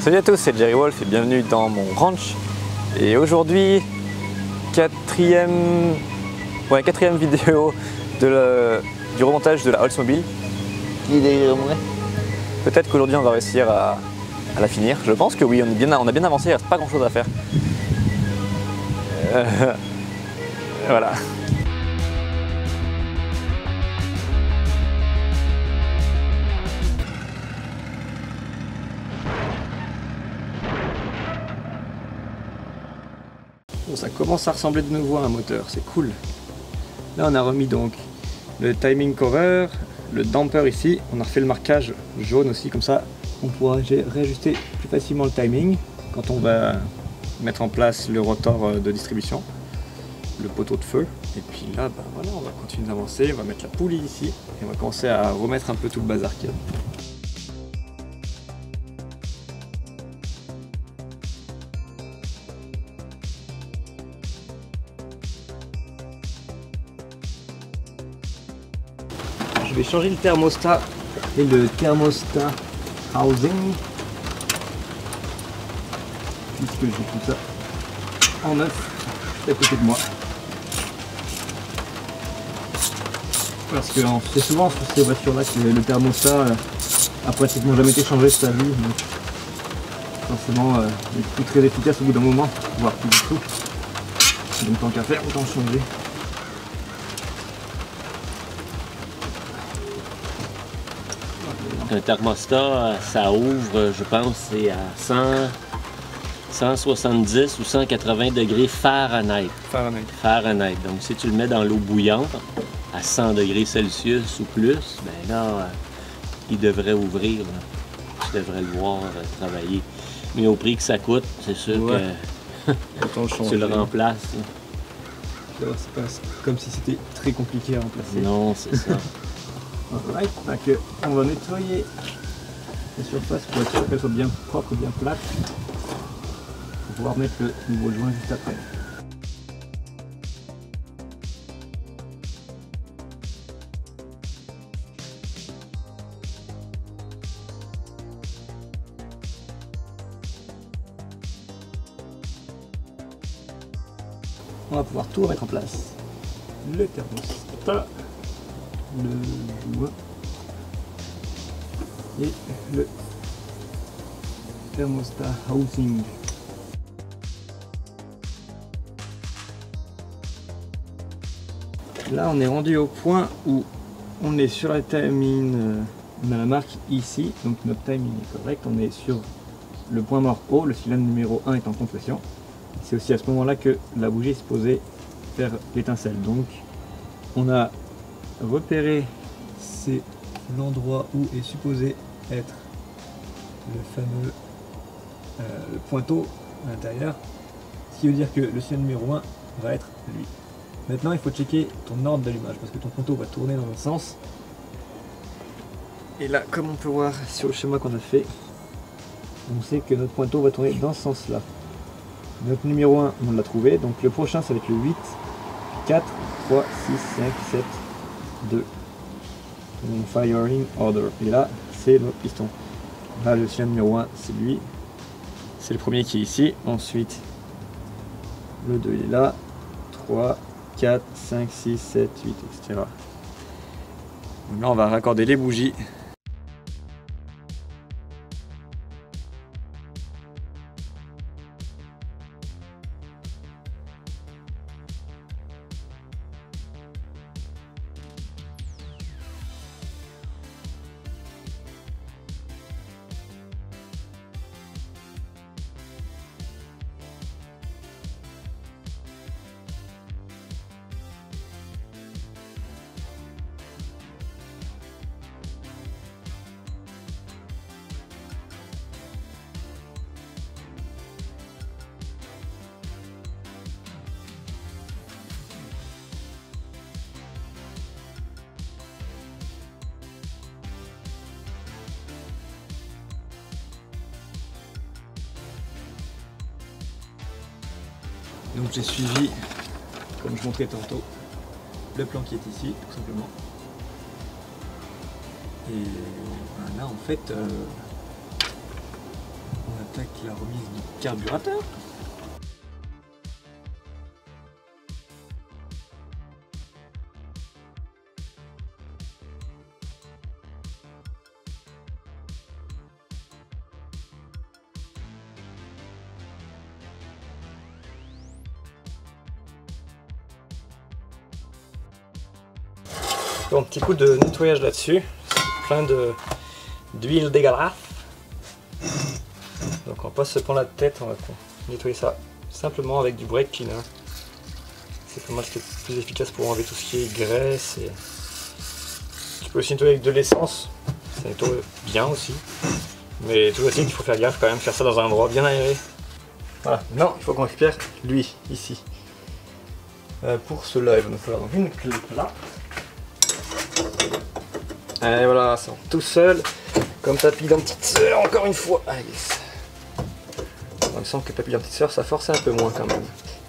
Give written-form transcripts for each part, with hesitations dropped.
Salut à tous, c'est Jerry Wolf et bienvenue dans mon ranch. Et aujourd'hui, quatrième vidéo du remontage de la Oldsmobile. Peut-être qu'aujourd'hui on va réussir à la finir. Je pense que oui, on a bien avancé, il ne reste pas grand chose à faire. Voilà. Bon, ça commence à ressembler de nouveau à un moteur, c'est cool. Là on a remis donc le timing cover, le damper ici, on a refait le marquage jaune aussi, comme ça on pourra réajuster plus facilement le timing quand on va mettre en place le rotor de distribution, le poteau de feu. Et puis là, bah voilà, on va continuer d'avancer, on va mettre la poulie ici et on va commencer à remettre un peu tout le bazar qu'il y a. Je vais changer le thermostat et le thermostat housing puisque j'ai tout ça en neuf à côté de moi. Parce que c'est souvent sur ces voitures là que le thermostat a pratiquement jamais été changé de sa vie. Donc forcément il est plus très efficace au bout d'un moment, voire plus du tout. Donc tant qu'à faire, autant changer. Un thermostat, ça ouvre, je pense, c'est à 170 ou 180 degrés Fahrenheit. Donc si tu le mets dans l'eau bouillante, à 100 degrés Celsius ou plus, ben là, il devrait ouvrir. Là. Tu devrais le voir travailler. Mais au prix que ça coûte, c'est sûr que tu le remplaces. C'est pas comme si c'était très compliqué à remplacer. Non, c'est ça. Alright, donc on va nettoyer la surface pour être sûr qu'elle soit bien propre, bien plate, pour pouvoir mettre le nouveau joint juste après. On va pouvoir tout remettre en place. Le thermostat, le joint et le thermostat housing. Là on est rendu au point où on est sur la timing, on a la marque ici, donc notre timing est correct, on est sur le point mort haut, le cylindre numéro 1 est en compression. C'est aussi à ce moment là que la bougie est supposée faire l'étincelle. Donc on a repéré c'est l'endroit où est supposé être le fameux le pointeau à l'intérieur, ce qui veut dire que le cylindre numéro 1 va être lui. Maintenant il faut checker ton ordre d'allumage parce que ton pointeau va tourner dans un sens, et là comme on peut voir sur le schéma qu'on a fait, on sait que notre pointeau va tourner dans ce sens là. Notre numéro 1 on l'a trouvé, donc le prochain ça va être le 8, 4, 3, 6, 5, 7, 2. Firing order. Et là, c'est notre piston. Là, le cylindre numéro 1, c'est lui. C'est le premier qui est ici. Ensuite, le 2 il est là. 3, 4, 5, 6, 7, 8, etc. Donc là, on va raccorder les bougies. Donc j'ai suivi, comme je montrais tantôt, le plan qui est ici, tout simplement. Et voilà, en fait, on a attaque la remise du carburateur. Bon, petit coup de nettoyage là-dessus, plein d'huile dégueulasse. Donc on va pas se prendre la tête, on va nettoyer ça simplement avec du brake cleaner. C'est pas mal ce qui est plus efficace pour enlever tout ce qui est graisse. Et... tu peux aussi nettoyer avec de l'essence, ça nettoie bien aussi. Mais toujours aussi qu'il faut faire gaffe quand même, faire ça dans un endroit bien aéré. Voilà, non, il faut qu'on récupère lui, ici. Pour cela, il va nous falloir donc une clé là. Et voilà, ça tout seul, comme Papy dans Petite Sœur, encore une fois. Ah, yes. Il me semble que Papy dans Petite Sœur, ça forçait un peu moins quand même.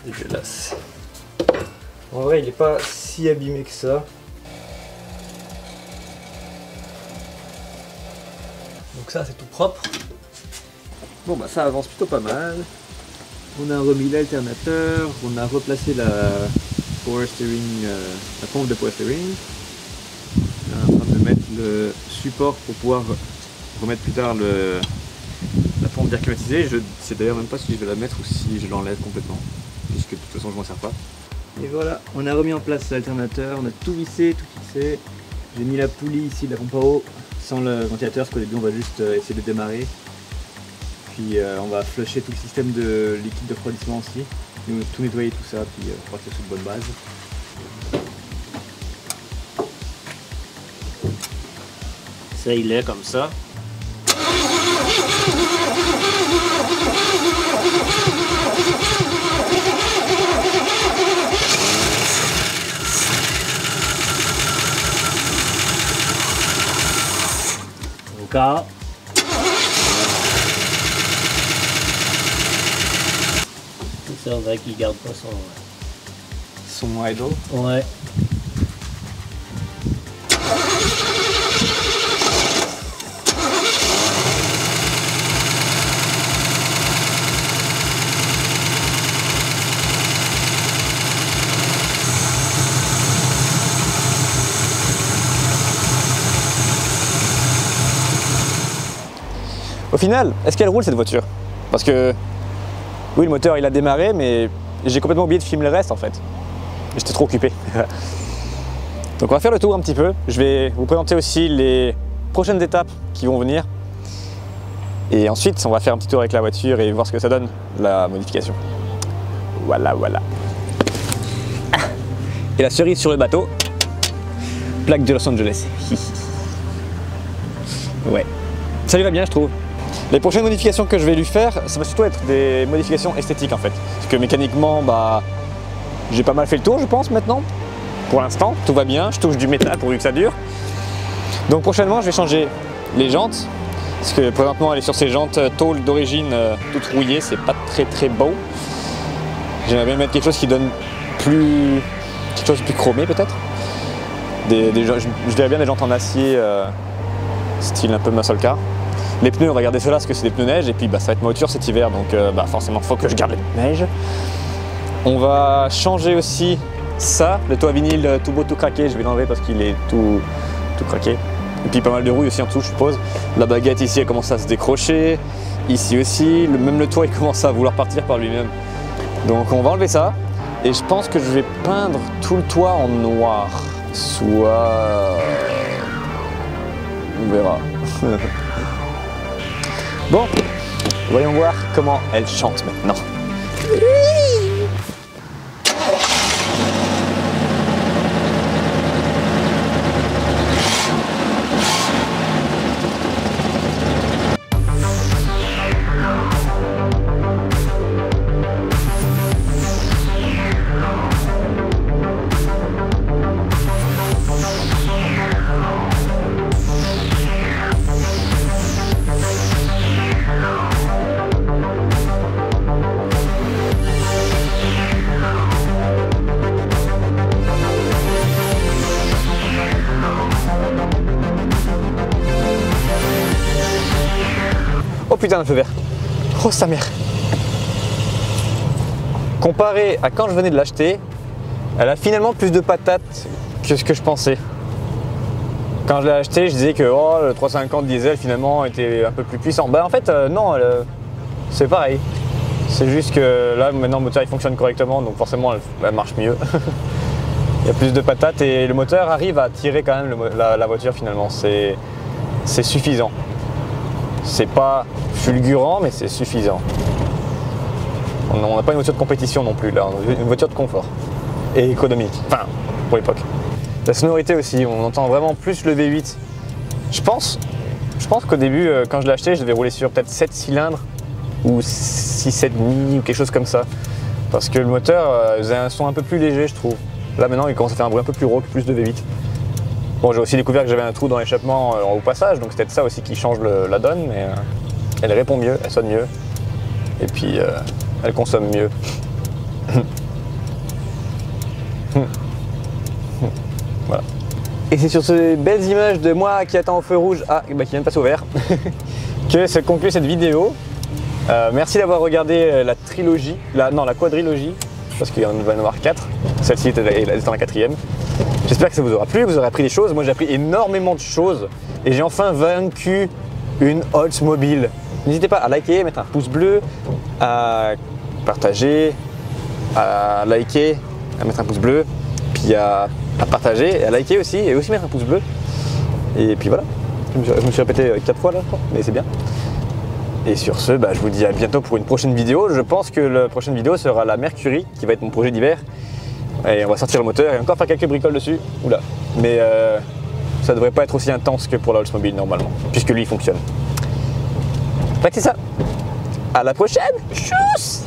Dégueulasse. En vrai, il n'est pas si abîmé que ça. Donc ça, c'est tout propre. Bon, bah ça avance plutôt pas mal. On a remis l'alternateur, on a replacé la power steering, la pompe de power steering. On est en train de mettre le support pour pouvoir remettre plus tard la pompe d'air climatisé. Je ne sais d'ailleurs même pas si je vais la mettre ou si je l'enlève complètement, puisque de toute façon je m'en sers pas. Et voilà, on a remis en place l'alternateur, on a tout vissé, tout fixé. J'ai mis la poulie ici de la pompe à eau sans le ventilateur, parce qu'au début on va juste essayer de démarrer. Puis on va flusher tout le système de liquide de refroidissement aussi, tout nettoyer tout ça, puis partir sur de bonnes bases. Essaye-le comme ça. Encore. C'est vrai qu'il garde pas Son idle. Ouais. Au final, est-ce qu'elle roule cette voiture? Parce que oui, le moteur il a démarré, mais j'ai complètement oublié de filmer le reste en fait. J'étais trop occupé. Donc on va faire le tour un petit peu. Je vais vous présenter aussi les prochaines étapes qui vont venir. Et ensuite, on va faire un petit tour avec la voiture et voir ce que ça donne, la modification. Voilà, voilà. Et la cerise sur le bateau, plaque de Los Angeles. Ouais, ça lui va bien je trouve. Les prochaines modifications que je vais lui faire, ça va surtout être des modifications esthétiques en fait. Parce que mécaniquement, bah, j'ai pas mal fait le tour je pense maintenant. Pour l'instant, tout va bien, je touche du métal pourvu que ça dure. Donc prochainement, je vais changer les jantes. Parce que présentement, elle est sur ces jantes tôle d'origine toutes rouillées, c'est pas très beau. J'aimerais bien mettre quelque chose qui donne plus... quelque chose de plus chromé peut-être. Je dirais bien des jantes en acier, style un peu muscle car. Les pneus, regardez cela parce que c'est des pneus neige et puis bah, ça va être ma voiture cet hiver donc bah, forcément il faut que je garde les pneus neige. On va changer aussi ça, le toit vinyle tout beau tout craqué, je vais l'enlever parce qu'il est tout craqué. Et puis pas mal de rouille aussi en dessous je suppose. La baguette ici elle commence à se décrocher, ici aussi, même le toit il commence à vouloir partir par lui-même. Donc on va enlever ça et je pense que je vais peindre tout le toit en noir. Soit... on verra. Bon, voyons voir comment elle chante maintenant. Oh putain, un feu vert. Oh sa mère. Comparé à quand je venais de l'acheter, elle a finalement plus de patates que ce que je pensais. Quand je l'ai acheté, je disais que oh, le 350 diesel finalement était un peu plus puissant. Bah en fait non, c'est pareil. C'est juste que là maintenant le moteur il fonctionne correctement, donc forcément elle marche mieux. Il y a plus de patates et le moteur arrive à tirer quand même la voiture finalement. C'est suffisant. C'est pas fulgurant mais c'est suffisant. On n'a pas une voiture de compétition non plus là, on a une voiture de confort et économique, enfin pour l'époque. La sonorité aussi, on entend vraiment plus le V8. Je pense qu'au début, quand je l'ai acheté, je devais rouler sur peut-être 7 cylindres ou 6,5 ou quelque chose comme ça. Parce que le moteur faisait un son un peu plus léger, je trouve. Là maintenant, il commence à faire un bruit un peu plus rauque, plus de V8. Bon, j'ai aussi découvert que j'avais un trou dans l'échappement au passage, donc c'est peut-être ça aussi qui change la donne, mais elle répond mieux, elle sonne mieux. Et puis, elle consomme mieux. Voilà. Et c'est sur ces belles images de moi qui attend au feu rouge, qui vient de passer au vert, que se conclut cette vidéo. Merci d'avoir regardé la trilogie, la quadrilogie, parce qu'il va y en avoir 4. Celle-ci est dans la 4e. J'espère que ça vous aura plu, vous aurez appris des choses. Moi j'ai appris énormément de choses et j'ai enfin vaincu une Oldsmobile. N'hésitez pas à liker, mettre un pouce bleu, à partager, à liker, à mettre un pouce bleu, puis à partager et à liker aussi, et aussi mettre un pouce bleu. Et puis voilà, je me suis répété 4 fois là, je crois, mais c'est bien. Et sur ce, je vous dis à bientôt pour une prochaine vidéo. Je pense que la prochaine vidéo sera la Mercury, qui va être mon projet d'hiver. Et on va sortir le moteur et encore faire quelques bricoles dessus. Oula. Mais ça devrait pas être aussi intense que pour la Oldsmobile normalement, puisque lui il fonctionne. Fait que c'est ça. À la prochaine. Tchuss.